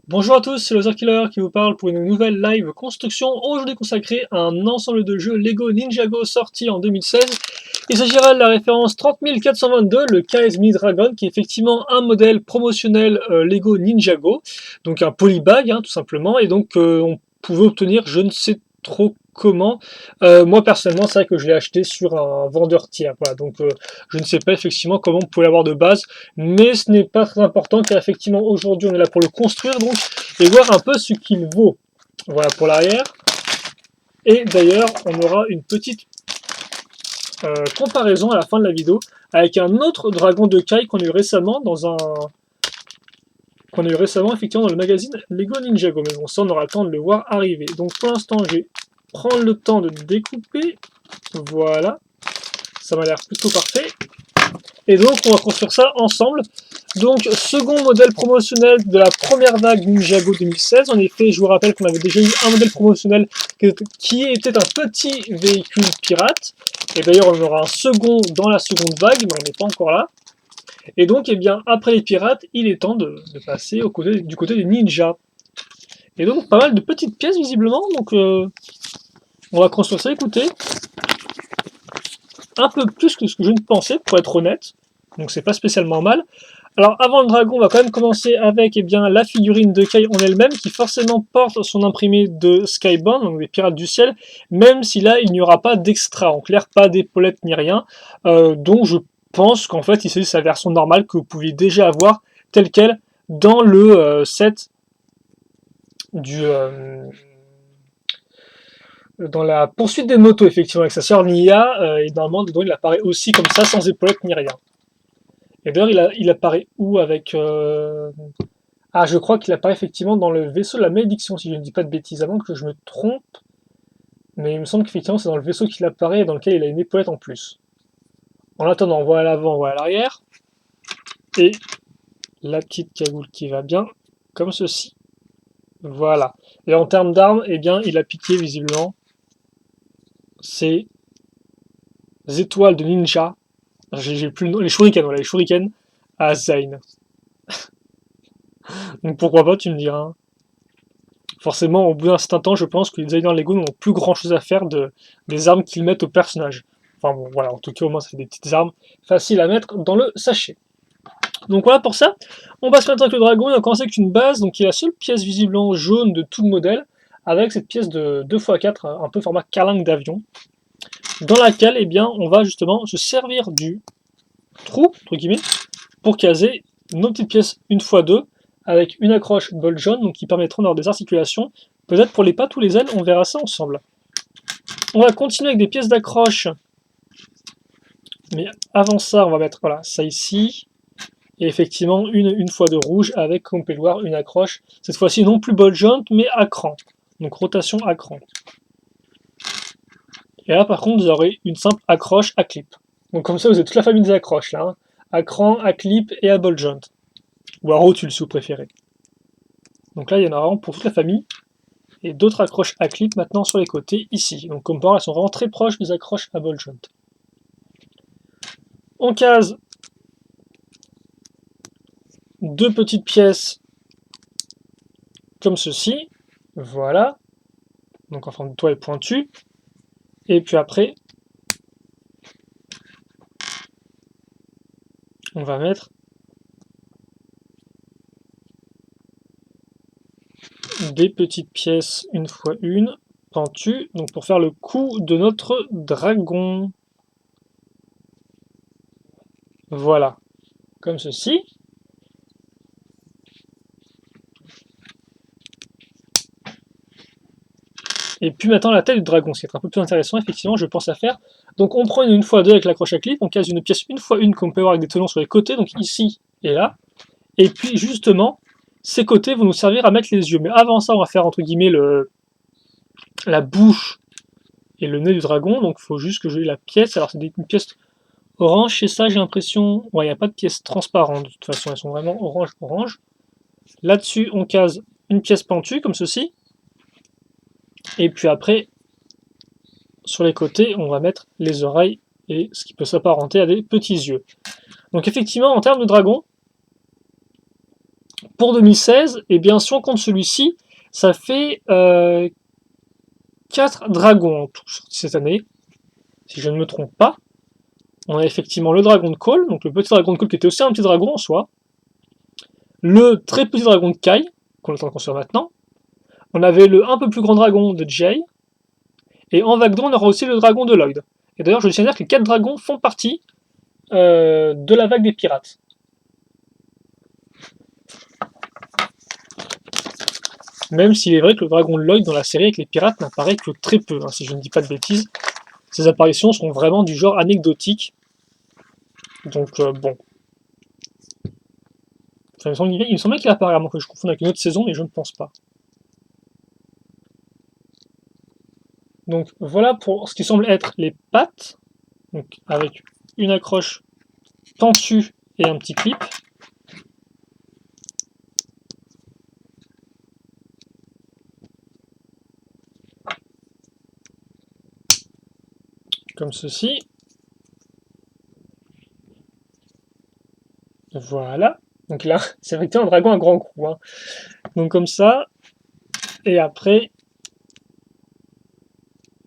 Bonjour à tous, c'est Loser Killer qui vous parle pour une nouvelle live construction, aujourd'hui consacrée à un ensemble de jeux Lego Ninjago sorti en 2016. Il s'agira de la référence 30422, le KS Mini Dragon, qui est effectivement un modèle promotionnel Lego Ninjago, donc un polybag tout simplement, et donc on pouvait obtenir je ne sais trop comment. Moi personnellement c'est vrai que je l'ai acheté sur un vendeur tiers, voilà, donc je ne sais pas effectivement comment on pouvait l'avoir de base, mais ce n'est pas très important car effectivement aujourd'hui on est là pour le construire donc et voir un peu ce qu'il vaut. Voilà pour l'arrière. Et d'ailleurs on aura une petite comparaison à la fin de la vidéo avec un autre dragon de Kai qu'on a eu récemment effectivement dans le magazine Lego Ninjago. Mais bon, ça on aura le temps de le voir arriver. Donc pour l'instant je vais prendre le temps de découper. Voilà, ça m'a l'air plutôt parfait. Et donc on va construire ça ensemble. Donc second modèle promotionnel de la première vague Ninjago 2016. En effet, je vous rappelle qu'on avait déjà eu un modèle promotionnel qui était un petit véhicule pirate. Et d'ailleurs on aura un second dans la seconde vague, mais on n'est pas encore là. Et donc eh bien après les pirates, il est temps de passer du côté des ninjas. Et donc pas mal de petites pièces visiblement. Donc on va construire ça, écoutez. Un peu plus que ce que je ne pensais, pour être honnête. Donc c'est pas spécialement mal. Alors avant le dragon, on va quand même commencer avec la figurine de Kai en elle-même, qui forcément porte son imprimé de Skybound, donc des pirates du ciel, même si là il n'y aura pas d'extra, en clair pas d'épaulettes ni rien. Donc je pense qu'en fait il s'agit de sa version normale que vous pouviez déjà avoir telle quelle dans le set du... dans la poursuite des motos, effectivement, avec sa sœur Nia, et normalement dedans il apparaît aussi comme ça, sans épaulettes ni rien. Et d'ailleurs il apparaît où avec... Ah, je crois qu'il apparaît effectivement dans le vaisseau de la malédiction, si je ne dis pas de bêtises, avant que je me trompe. Mais il me semble qu'effectivement c'est dans le vaisseau qu'il apparaît et dans lequel il a une épaulette en plus. En attendant, on voit à l'avant, on voit à l'arrière. Et la petite cagoule qui va bien, comme ceci. Voilà. Et en termes d'armes, eh bien, il a piqué visiblement ses étoiles de ninja. J'ai plus le nom, les shurikens, voilà, les shurikens à Zayn. Donc pourquoi pas, tu me diras. Forcément, au bout d'un certain temps, je pense que les designers Lego n'ont plus grand chose à faire des armes qu'ils mettent au personnage. Enfin bon, voilà, en tout cas, au moins, ça fait des petites armes faciles à mettre dans le sachet. Donc voilà pour ça. On va se mettre avec le dragon et on commence avec une base, donc qui est la seule pièce visiblement jaune de tout le modèle, avec cette pièce de 2x4, un peu format carlingue d'avion, dans laquelle, eh bien, on va justement se servir du trou, entre guillemets, pour caser nos petites pièces 1x2, avec une accroche bol jaune, donc qui permettront d'avoir des articulations. Peut-être pour les pattes ou les ailes, on verra ça ensemble. On va continuer avec des pièces d'accroche. Mais avant ça, on va mettre voilà, ça ici. Et effectivement, une fois de rouge avec, comme on peut le voir, une accroche. Cette fois-ci, non plus ball joint, mais à cran. Donc rotation à cran. Et là, par contre, vous aurez une simple accroche à clip. Donc comme ça, vous avez toute la famille des accroches là. À cran, à clip et à ball joint. Ou à rotule si vous préférez. Donc là, il y en a vraiment pour toute la famille. Et d'autres accroches à clip maintenant sur les côtés ici. Donc comme par elles sont vraiment très proches des accroches à ball joint. On case deux petites pièces comme ceci. Voilà. Donc en forme de toile pointue. Et puis après, on va mettre des petites pièces une fois une, pentues, donc pour faire le cou de notre dragon. Voilà, comme ceci. Et puis maintenant la tête du dragon, ce qui est un peu plus intéressant, effectivement, je pense à faire. Donc on prend une 1x2 avec l'accroche à clip, on case une pièce 1x1 qu'on peut avoir avec des tenons sur les côtés, donc ici et là. Et puis justement, ces côtés vont nous servir à mettre les yeux. Mais avant ça, on va faire entre guillemets la bouche et le nez du dragon, donc il faut juste que j'ai la pièce. Alors c'est une pièce orange, chez ça j'ai l'impression, ouais, il n'y a pas de pièce transparente de toute façon, elles sont vraiment orange. Là-dessus on case une pièce pentue comme ceci, et puis après sur les côtés on va mettre les oreilles et ce qui peut s'apparenter à des petits yeux. Donc effectivement en termes de dragon, Pour 2016, et bien si on compte celui-ci, ça fait 4 dragons en tout cette année, si je ne me trompe pas. On a effectivement le dragon de Cole, donc le petit dragon de Cole qui était aussi un petit dragon en soi. Le très petit dragon de Kai, qu'on est en train de construire maintenant. On avait le un peu plus grand dragon de Jay. Et en vague 2, on aura aussi le dragon de Lloyd. Et d'ailleurs, je tiens à dire que les 4 dragons font partie de la vague des pirates. Même s'il est vrai que le dragon de Lloyd dans la série avec les pirates n'apparaît que très peu, hein, si je ne dis pas de bêtises. Ces apparitions sont vraiment du genre anecdotique. Donc bon. Enfin, il me semblait qu'il apparaît, à moins que je confonde avec une autre saison, mais je ne pense pas. Donc voilà pour ce qui semble être les pattes, donc avec une accroche tendue et un petit clip. Comme ceci. Voilà. Donc là, c'est effectivement un dragon à grand coup. Hein. Donc comme ça. Et après.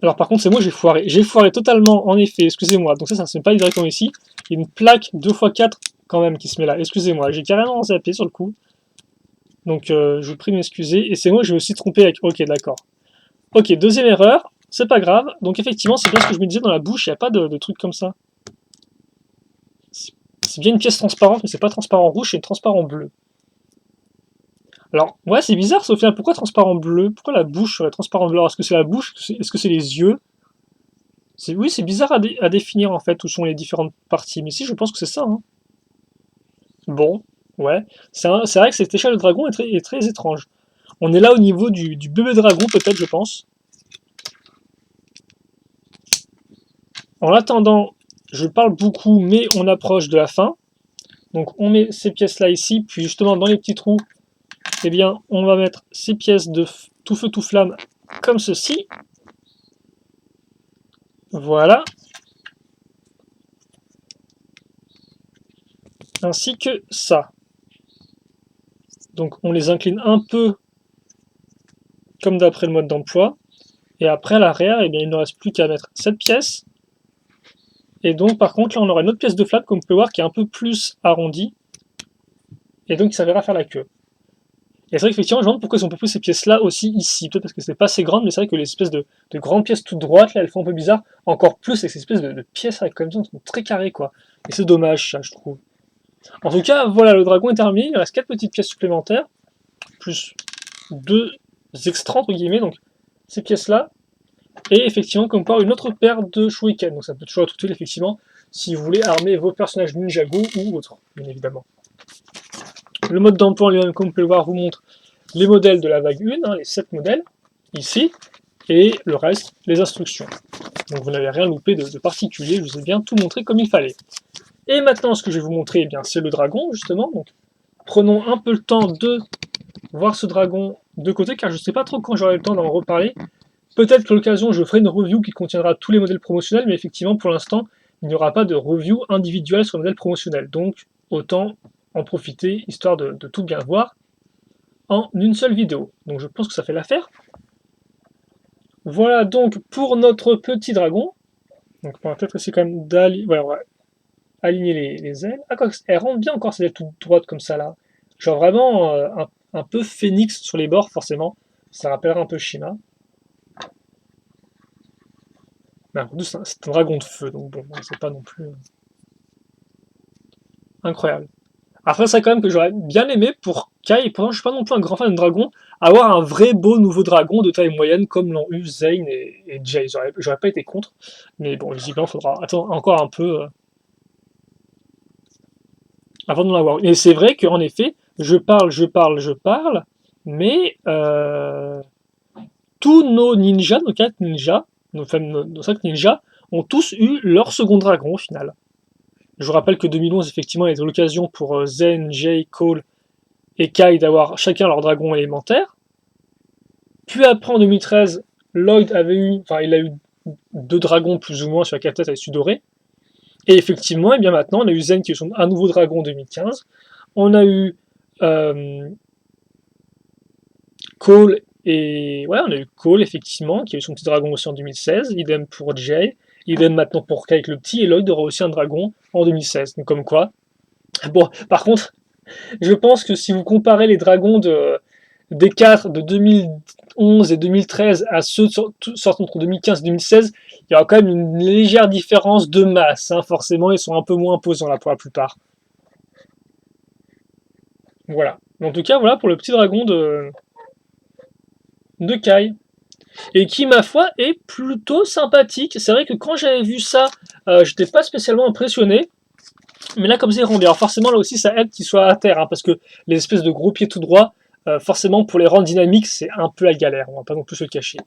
Alors par contre, c'est moi j'ai foiré. J'ai foiré totalement, en effet. Excusez-moi. Donc ça se met pas directement ici. Il y a une plaque 2x4 quand même qui se met là. Excusez-moi. J'ai carrément zappé sur le coup. Donc je vous prie de m'excuser. Et c'est moi, je me suis trompé avec. Ok, d'accord. Ok, deuxième erreur. C'est pas grave. Donc effectivement, c'est bien ce que je me disais dans la bouche. Il n'y a pas de truc comme ça. C'est bien une pièce transparente, mais c'est pas transparent rouge, c'est transparent bleu. Alors, ouais, c'est bizarre, Sophia. Pourquoi transparent bleu? Pourquoi la bouche serait transparent bleu? Est-ce que c'est la bouche? Est-ce que c'est les yeux? Oui, c'est bizarre à définir, en fait, où sont les différentes parties. Mais si, je pense que c'est ça. Hein. Bon, ouais. C'est vrai que cette échelle de dragon est très étrange. On est là au niveau du bébé dragon, peut-être, je pense. En attendant, je parle beaucoup, mais on approche de la fin. Donc, on met ces pièces-là ici, puis justement, dans les petits trous, eh bien, on va mettre ces pièces de tout feu, tout flamme, comme ceci. Voilà. Ainsi que ça. Donc, on les incline un peu comme d'après le mode d'emploi. Et après, à l'arrière, eh bien, il ne reste plus qu'à mettre cette pièce. Et donc, par contre, là, on aura une autre pièce de flamme, comme vous pouvez voir, qui est un peu plus arrondie. Et donc, il servira à faire la queue. Et c'est vrai qu'effectivement, je me demande pourquoi ils ont pas pris ces pièces-là aussi ici. Peut-être parce que c'est pas assez grande, mais c'est vrai que les espèces de grandes pièces toutes droites, là, elles font un peu bizarre. Encore plus avec ces espèces de pièces avec comme ça, sont très carrées, quoi. Et c'est dommage, ça, je trouve. En tout cas, voilà, le dragon est terminé. Il reste 4 petites pièces supplémentaires. Plus 2 extras, entre guillemets. Donc, ces pièces-là. Et effectivement, comme par une autre paire de shurikens. Donc, ça peut toujours être utile, effectivement, si vous voulez armer vos personnages Ninjago ou autres, bien évidemment. Le mode d'emploi lui-même, comme vous pouvez le voir, vous montre les modèles de la vague 1, hein, les 7 modèles, ici, et le reste, les instructions. Donc vous n'avez rien loupé de particulier, je vous ai bien tout montré comme il fallait. Et maintenant, ce que je vais vous montrer, eh bien, c'est le dragon, justement. Donc, prenons un peu le temps de voir ce dragon de côté, car je ne sais pas trop quand j'aurai le temps d'en reparler. Peut-être qu'à l'occasion, je ferai une review qui contiendra tous les modèles promotionnels, mais effectivement, pour l'instant, il n'y aura pas de review individuelle sur le modèle promotionnel. Donc, autant en profiter, histoire de tout bien voir, en une seule vidéo. Donc je pense que ça fait l'affaire. Voilà donc pour notre petit dragon. Donc on va peut-être essayer quand même d'aligner les ailes. Ah, quoi, elle rentre bien encore ces ailes toutes droites comme ça là. Genre vraiment un peu phénix sur les bords forcément. Ça rappellera un peu Shima. C'est un dragon de feu, donc bon, c'est pas non plus incroyable. Après, c'est quand même que j'aurais bien aimé pour Kai, pourtant je suis pas non plus un grand fan de dragon, avoir un vrai beau nouveau dragon de taille moyenne comme l'ont eu Zane et Jay. J'aurais pas été contre, mais bon, visiblement, il faudra attendre encore un peu avant d'en avoir. Et c'est vrai qu'en effet, je parle, mais tous nos ninjas, nos 4 ninjas, nos 5 ninjas, ont tous eu leur second dragon au final. Je vous rappelle que 2011, effectivement, était l'occasion pour Zen, Jay, Cole et Kai d'avoir chacun leur dragon élémentaire. Puis après, en 2013, Lloyd il a eu 2 dragons plus ou moins sur la tête avec Sudoré. Et effectivement, et bien maintenant, on a eu Zen qui est un nouveau dragon en 2015. On a eu Cole et ouais, on a eu Cole effectivement, qui a eu son petit dragon aussi en 2016. Idem pour Jay. Idem maintenant pour Kyle le petit. Et Lloyd aura aussi un dragon en 2016. Donc comme quoi. Bon, par contre, je pense que si vous comparez les dragons des 4 de 2011 et 2013 à ceux sortis entre 2015 et 2016, il y aura quand même une légère différence de masse. Hein. Forcément, ils sont un peu moins imposants là pour la plupart. Voilà. En tout cas, voilà pour le petit dragon de Kai. Et qui, ma foi, est plutôt sympathique. C'est vrai que quand j'avais vu ça, j'étais pas spécialement impressionné. Mais là, comme ça, il rend bien. Alors forcément, là aussi, ça aide qu'il soit à terre, hein, parce que les espèces de gros pieds tout droits, forcément, pour les rendre dynamiques, c'est un peu la galère. On va pas non plus se le cacher.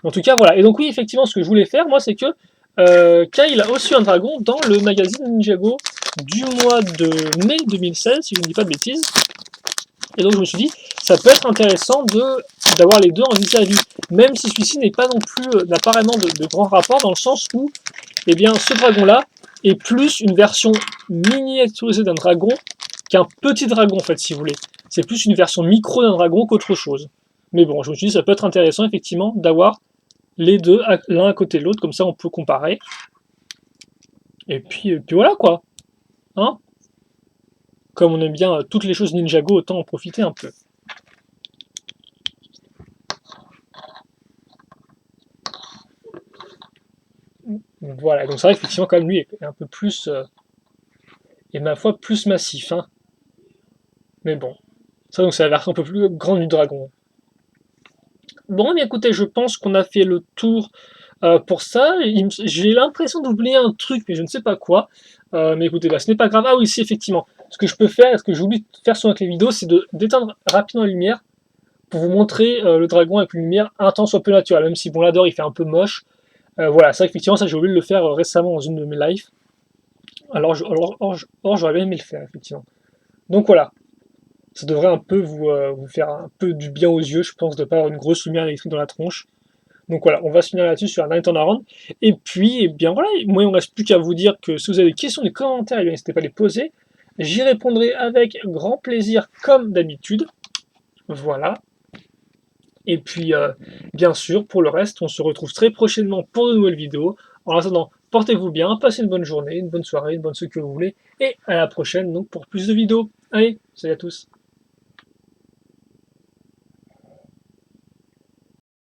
En tout cas, voilà. Et donc oui, effectivement, ce que je voulais faire, moi, c'est que Kyle a aussi un dragon dans le magazine Ninjago du mois de mai 2016, si je ne dis pas de bêtises. Et donc je me suis dit, ça peut être intéressant d'avoir les deux en vis-à-vis, même si celui-ci n'est pas non plus, n'a pas vraiment de grand rapport, dans le sens où, eh bien, ce dragon-là est plus une version miniaturisée d'un dragon qu'un petit dragon, en fait, si vous voulez. C'est plus une version micro d'un dragon qu'autre chose. Mais bon, je me suis dit, ça peut être intéressant, effectivement, d'avoir les deux l'un à côté de l'autre, comme ça on peut comparer. Et puis voilà, quoi. Hein, comme on aime bien toutes les choses Ninjago, autant en profiter un peu. Voilà, donc c'est vrai qu'effectivement, quand même, lui est un peu plus, et ma foi, plus massif. Hein. Mais bon, ça, donc c'est la version un peu plus grande du dragon. Bon, mais écoutez, je pense qu'on a fait le tour pour ça. J'ai l'impression d'oublier un truc, mais je ne sais pas quoi. Mais écoutez, bah, ce n'est pas grave. Ah oui, si, effectivement. Ce que je peux faire, ce que j'oublie de faire souvent avec les vidéos, c'est d'éteindre rapidement la lumière pour vous montrer le dragon avec une lumière un tant soit peu naturelle. Même si, bon, là, dehors, il fait un peu moche. Voilà, c'est vrai qu'effectivement, ça, j'ai oublié de le faire récemment dans une de mes lives. Alors, j'aurais bien aimé le faire, effectivement. Donc voilà, ça devrait un peu vous faire un peu du bien aux yeux, je pense, de ne pas avoir une grosse lumière électrique dans la tronche. Donc voilà, on va se finir là-dessus sur un Night on Around. Et puis, eh bien voilà, moi il ne me reste plus qu'à vous dire que si vous avez des questions, des commentaires, eh bien, n'hésitez pas à les poser. J'y répondrai avec grand plaisir, comme d'habitude. Voilà. Et puis, bien sûr, pour le reste, on se retrouve très prochainement pour de nouvelles vidéos. En attendant, portez-vous bien, passez une bonne journée, une bonne soirée, une bonne ce que vous voulez. Et à la prochaine donc pour plus de vidéos. Allez, salut à tous.